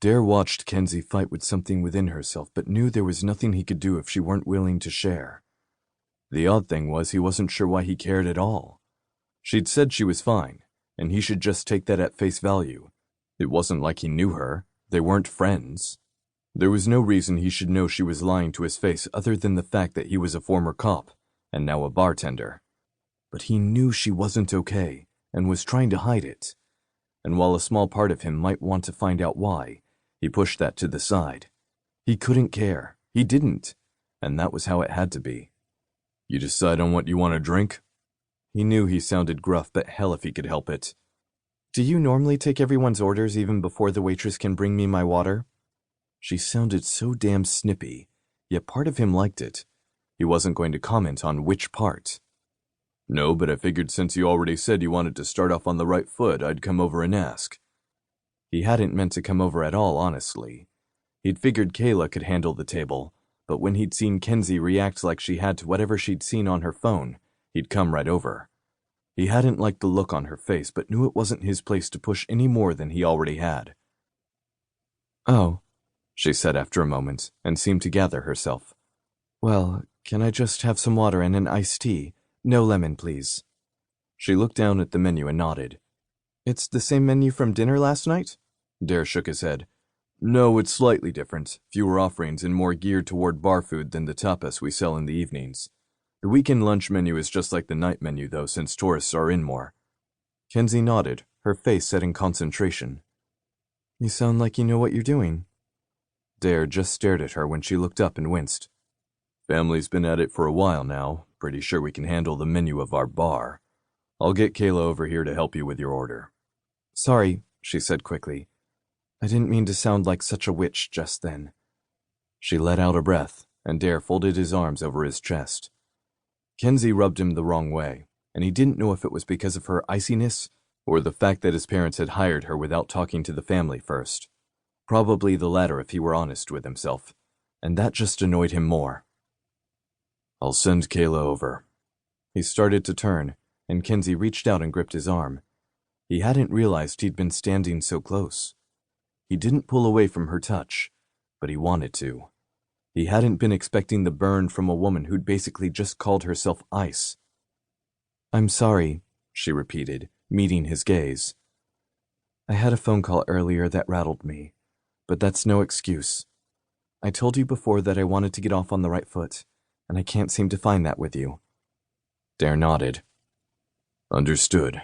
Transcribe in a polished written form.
Dare watched Kenzie fight with something within herself, but knew there was nothing he could do if she weren't willing to share. The odd thing was he wasn't sure why he cared at all. She'd said she was fine, and he should just take that at face value. It wasn't like he knew her. They weren't friends. There was no reason he should know she was lying to his face other than the fact that he was a former cop, and now a bartender. But he knew she wasn't okay, and was trying to hide it. And while a small part of him might want to find out why, he pushed that to the side. He couldn't care. He didn't. And that was how it had to be. You decide on what you want to drink? He knew he sounded gruff, but hell if he could help it. Do you normally take everyone's orders even before the waitress can bring me my water? She sounded so damn snippy, yet part of him liked it. He wasn't going to comment on which part. No, but I figured since you already said you wanted to start off on the right foot, I'd come over and ask. He hadn't meant to come over at all, honestly. He'd figured Kayla could handle the table, but when he'd seen Kenzie react like she had to whatever she'd seen on her phone, he'd come right over. He hadn't liked the look on her face, but knew it wasn't his place to push any more than he already had. Oh, she said after a moment, and seemed to gather herself. Well, can I just have some water and an iced tea? No lemon, please. She looked down at the menu and nodded. It's the same menu from dinner last night? Dare shook his head. No, it's slightly different. Fewer offerings and more geared toward bar food than the tapas we sell in the evenings. The weekend lunch menu is just like the night menu, though, since tourists are in more. Kenzie nodded, her face set in concentration. You sound like you know what you're doing. Dare just stared at her when she looked up and winced. Family's been at it for a while now. Pretty sure we can handle the menu of our bar. I'll get Kayla over here to help you with your order. Sorry, she said quickly. I didn't mean to sound like such a witch just then. She let out a breath, and Dare folded his arms over his chest. Kenzie rubbed him the wrong way, and he didn't know if it was because of her iciness or the fact that his parents had hired her without talking to the family first. Probably the latter if he were honest with himself, and that just annoyed him more. I'll send Kayla over. He started to turn, and Kenzie reached out and gripped his arm. He hadn't realized he'd been standing so close. He didn't pull away from her touch, but he wanted to. He hadn't been expecting the burn from a woman who'd basically just called herself ice. I'm sorry, she repeated, meeting his gaze. I had a phone call earlier that rattled me, but that's no excuse. I told you before that I wanted to get off on the right foot, and I can't seem to find that with you. Dare nodded. Understood.